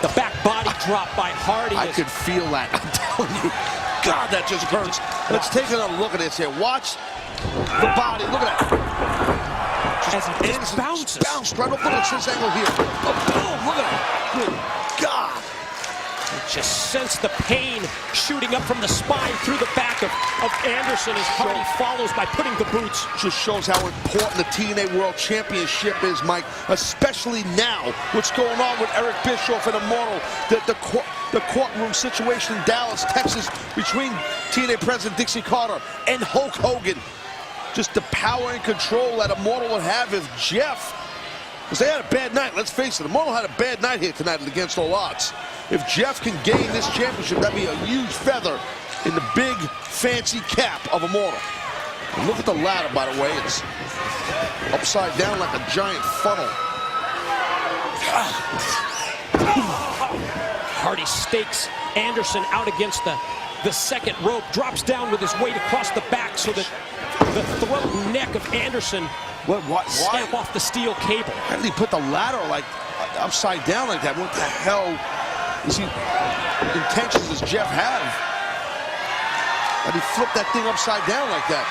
The back body drop by Hardy. I could feel that. I'm telling you. God, that just hurts. Let's take another look at this here. Watch the body. Look at that. As it just bounces. Bounced right up. Look at this angle here. Oh, boom. Look at that. Good God. Just sense the pain shooting up from the spine through the back of Anderson as Hardy follows by putting the boots. Just shows how important the TNA World Championship is, Mike, especially now. What's going on with Eric Bischoff and Immortal, the courtroom situation in Dallas, Texas, between TNA President Dixie Carter and Hulk Hogan. Just the power and control that Immortal would have if Jeff, because they had a bad night, let's face it, Immortal had a bad night here tonight against all odds. If Jeff can gain this championship, that'd be a huge feather in the big, fancy cap of Immortal. And look at the ladder, by the way. It's upside down like a giant funnel. Hardy stakes Anderson out against the second rope, drops down with his weight across the back so that the throat and neck of Anderson snap off the steel cable. Why did he put the ladder like upside down like that? What the hell is he intentions does Jeff have? Why did he flip that thing upside down like that?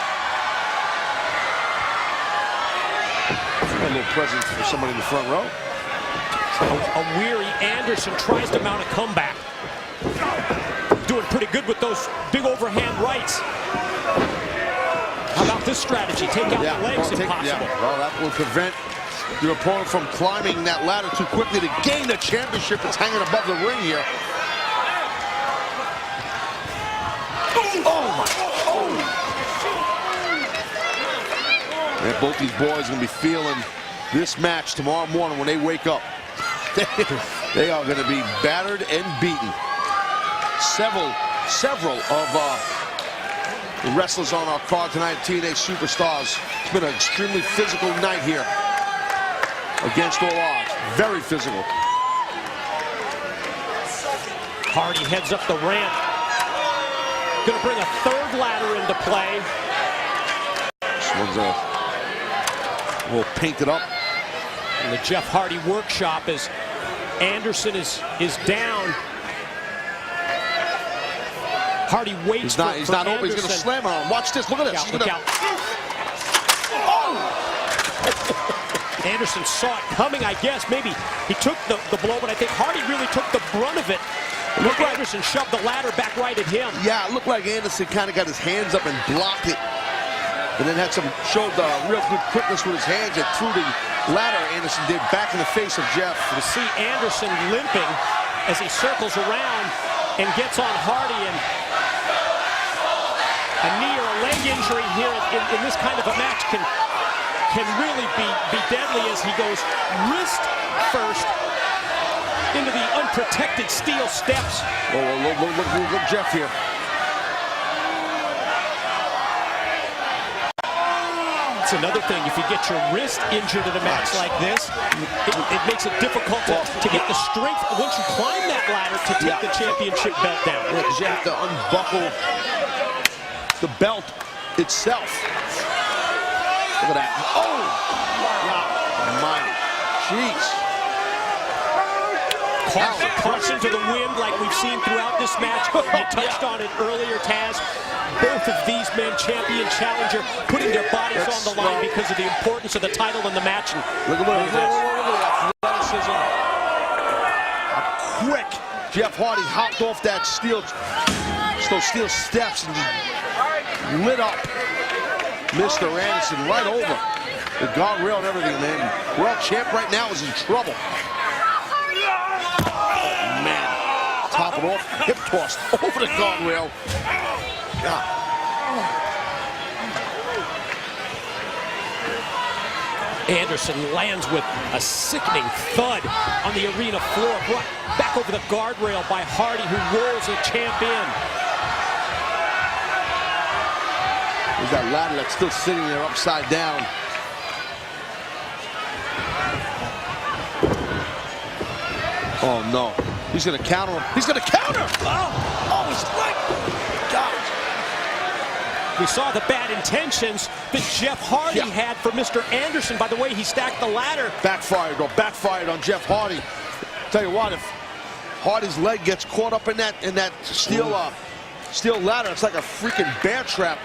A little present for somebody in the front row. A weary Anderson tries to mount a comeback. Doing pretty good with those big overhand rights. How about this strategy? Take out the legs if possible. Well, that will prevent your opponent from climbing that ladder too quickly to gain the championship that's hanging above the ring here. Oh my! Oh! And both these boys are going to be feeling this match tomorrow morning when they wake up. They are going to be battered and beaten. Several of the wrestlers on our card tonight, TNA Superstars. It's been an extremely physical night here against all odds. Very physical. Hardy heads up the ramp. Going to bring a third ladder into play. This one's a little painted up. In the Jeff Hardy workshop as Anderson is down. Hardy waits for He's not open. He's going to slam on him. Watch this. Look at this. Look out. Oh! Anderson saw it coming, I guess. Maybe he took the blow, but I think Hardy really took the brunt of it. Look, Anderson shoved the ladder back right at him. Yeah, it looked like Anderson kind of got his hands up and blocked it. And then showed real good quickness with his hands and threw the ladder. Anderson did back in the face of Jeff. To see Anderson limping as he circles around and gets on Hardy, and a knee or a leg injury here in this kind of a match can really be deadly as he goes wrist first into the unprotected steel steps. Oh, look Jeff here. It's another thing, if you get your wrist injured in a match like this, it makes it difficult to get the strength once you climb that ladder to take the championship belt down. Because you have to unbuckle the belt itself. Look at that. Oh! God almighty. Jeez. Caution to the wind like we've seen throughout this match. You touched on it earlier, Taz. Both of these men, champion, challenger, putting their bodies on the line because of the importance of the title in the match. And look at that athleticism. How quick Jeff Hardy hopped off that those steel steps and just lit up Mr. Anderson right over the guardrail and everything, man. World champ right now is in trouble. Man, top it off, hip tossed over the guardrail. God. Anderson lands with a sickening thud on the arena floor, brought back over the guardrail by Hardy, who rolls the champ in. There's that ladder that's still sitting there upside down. Oh no, he's gonna counter him. He's gonna counter! Oh, he's right! God. We saw the bad intentions that Jeff Hardy had for Mr. Anderson by the way he stacked the ladder. Backfired on Jeff Hardy. Tell you what, if Hardy's leg gets caught up in that steel ladder, it's like a freaking bear trap.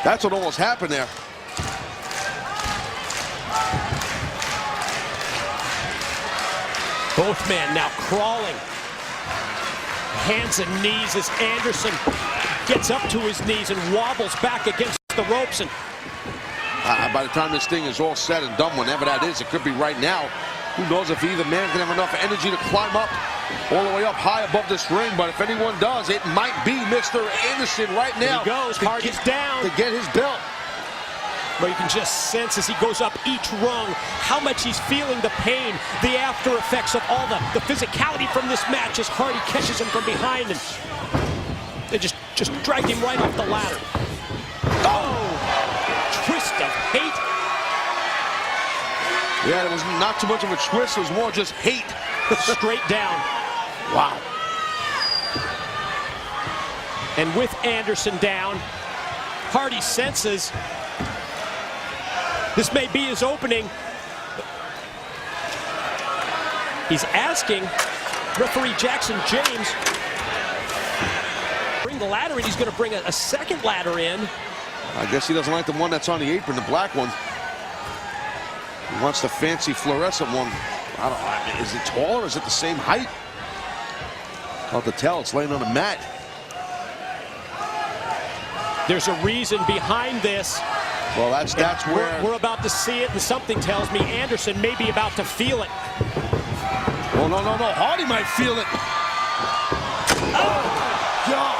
That's what almost happened there. Both men now crawling. Hands and knees as Anderson gets up to his knees and wobbles back against the ropes. And by the time this thing is all said and done, whenever that is, it could be right now. Who knows if either man can have enough energy to climb up all the way up high above this ring. But if anyone does, it might be Mr. Anderson right now. Here he goes, Hardy's down. To get his belt. But you can just sense as he goes up each rung how much he's feeling the pain, the after effects of all the physicality from this match as Hardy catches him from behind and they just dragged him right off the ladder. Oh! Twist of hate. Yeah, it was not too much of a twist, it was more just hate. Straight down. Wow. And with Anderson down, Hardy senses this may be his opening. He's asking referee Jackson James bring the ladder in. He's going to bring a second ladder in. I guess he doesn't like the one that's on the apron, the black one. He wants the fancy fluorescent one. I don't know, is it taller? Is it the same height? Hard to tell. It's laying on the mat. There's a reason behind this. Well, that's where we're about to see it, and something tells me Anderson may be about to feel it. Oh, no. Hardy might feel it. Oh, God.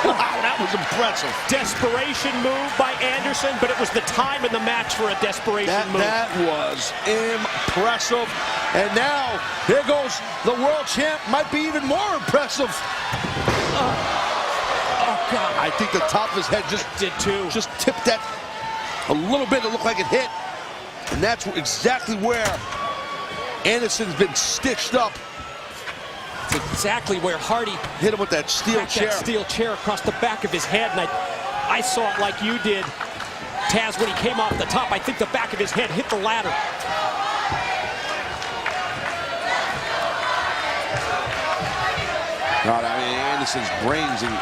Wow, that was impressive. Desperation move by Anderson, but it was the time in the match for a desperation move. That was impressive. And now, here goes the world champ. Might be even more impressive. God. I think the top of his head just tipped that a little bit. It looked like it hit. And that's exactly where Anderson's been stitched up. It's exactly where Hardy hit him with that steel chair. That steel chair across the back of his head. And I saw it like you did, Taz, when he came off the top. I think the back of his head hit the ladder. God, I mean, Anderson's brains and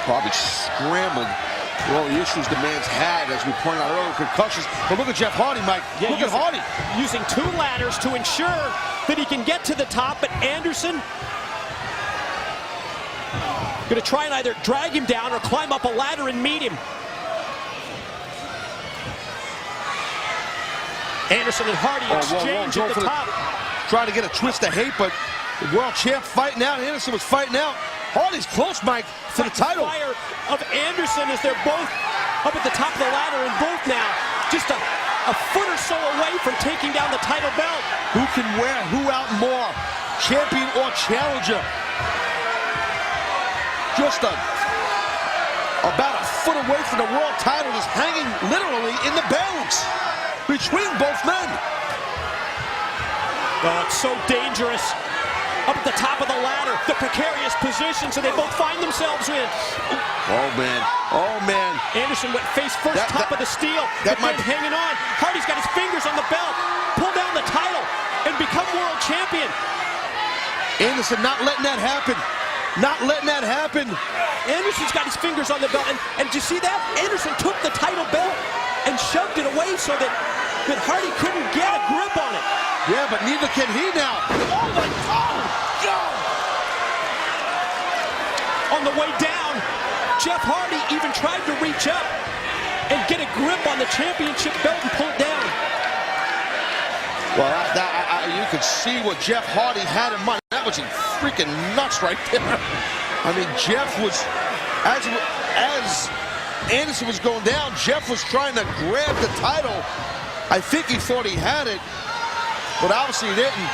probably scrambled with all the issues the man's had, as we pointed out earlier, concussions. But look at Jeff Hardy, Mike. Yeah, look at Hardy. Using two ladders to ensure that he can get to the top, but Anderson going to try and either drag him down or climb up a ladder and meet him. Anderson and Hardy exchange at the top. Trying to get a twist of hate, but the world champ fighting out. Anderson was fighting out. Hardy's close, Mike, to the title. Fire of Anderson as they're both up at the top of the ladder, and both now just a foot or so away from taking down the title belt. Who can wear who out more, champion or challenger? Just about a foot away from the world title, just hanging literally in the balance between both men. Oh, it's so dangerous. Up at the top of the ladder, the precarious positions that they both find themselves in. Oh, man. Anderson went face first, top of the steel, but then hanging on. Hardy's got his fingers on the belt. Pull down the title and become world champion. Anderson not letting that happen. Not letting that happen. Anderson's got his fingers on the belt, and did you see that? Anderson took the title belt and shoved it away so that Hardy couldn't get a grip on it. Yeah, but neither can he now. Oh, my God. On the way down, Jeff Hardy even tried to reach up and get a grip on the championship belt and pull it down. Well, you could see what Jeff Hardy had in mind. That was freaking nuts right there. I mean, Jeff was, as Anderson was going down, Jeff was trying to grab the title. I think he thought he had it, but obviously he didn't.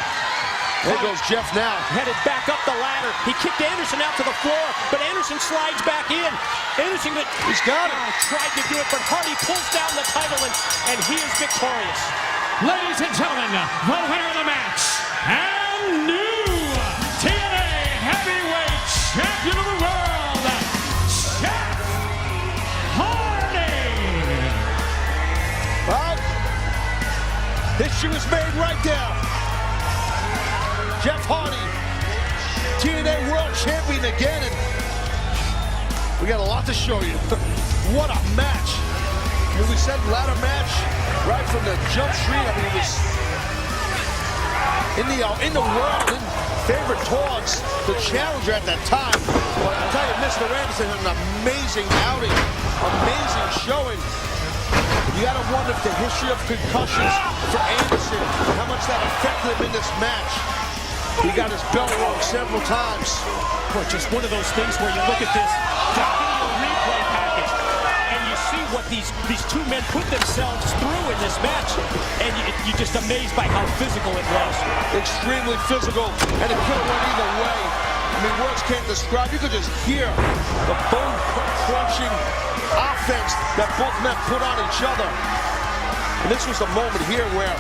There goes Jeff now. Headed back up the ladder. He kicked Anderson out to the floor, but Anderson slides back in. Anderson, he's got it. Tried to do it, but Hardy pulls down the title, and he is victorious. Ladies and gentlemen, the winner of the match, and new TNA Heavyweight history was made right there. Jeff Hardy, TNA World Champion again, and we got a lot to show you. What a match. When we said ladder match, right from the jump street, I mean, it was in the world, in favorite towards the challenger at that time. But I'll tell you, Mr. Anderson had an amazing outing, amazing showing. You gotta wonder if the history of concussions for Anderson, how much that affected him in this match. He got his belt wrong several times. Well, just one of those things where you look at this video replay package and you see what these two men put themselves through in this match, and you're just amazed by how physical it was. Extremely physical, and it could have went either way. I mean, words can't describe. You could just hear the bone-crunching offense that both men put on each other. And this was the moment here where,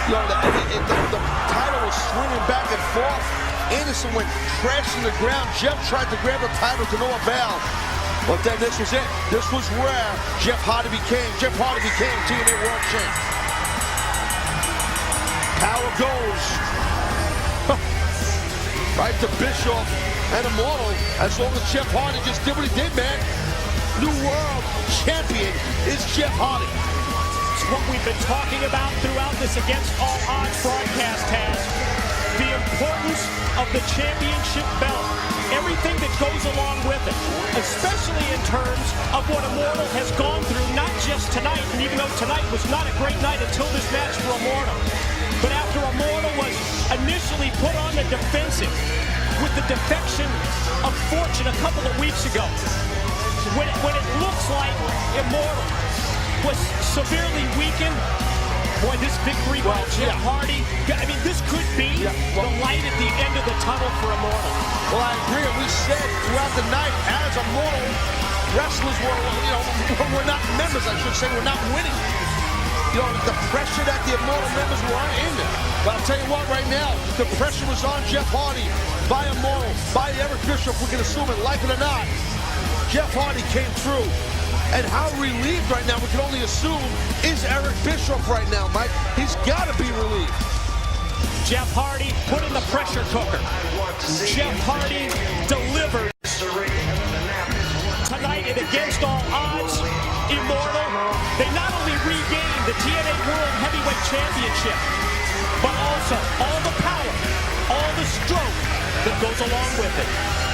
you know, the title was swinging back and forth. Anderson went crashing to the ground. Jeff tried to grab the title to no avail. But then this was it. This was where Jeff Hardy became TNA World Champ. Power goes right to Bischoff and Immortal. As long as Jeff Hardy just did what he did, man. New World Champion is Jeff Hardy. It's what we've been talking about throughout this Against All Odds broadcast has. The importance of the championship belt. Everything that goes along with it. Especially in terms of what Immortal has gone through, not just tonight, and even though tonight was not a great night until this match for Immortal. But after Immortal was initially put on the defensive with the defection of Fortune a couple of weeks ago, when it looks like Immortal was severely weakened, boy, this victory by Jeff Hardy, I mean, this could be the light at the end of the tunnel for Immortal. Well, I agree. We said throughout the night, as Immortal, wrestlers were, you know, we're not members, I should say, we're not winning. You know, the pressure that the Immortal members were in there. But I'll tell you what, right now, the pressure was on Jeff Hardy, by Immortal, by Eric Bischoff, we can assume it, like it or not. Jeff Hardy came through. And how relieved right now, we can only assume, is Eric Bischoff right now, Mike. He's got to be relieved. Jeff Hardy put in the pressure cooker. Jeff Hardy delivered. Tonight at Against All Odds, Immortal, they not only regained the TNA World Heavyweight Championship, but also all the power, all the stroke that goes along with it.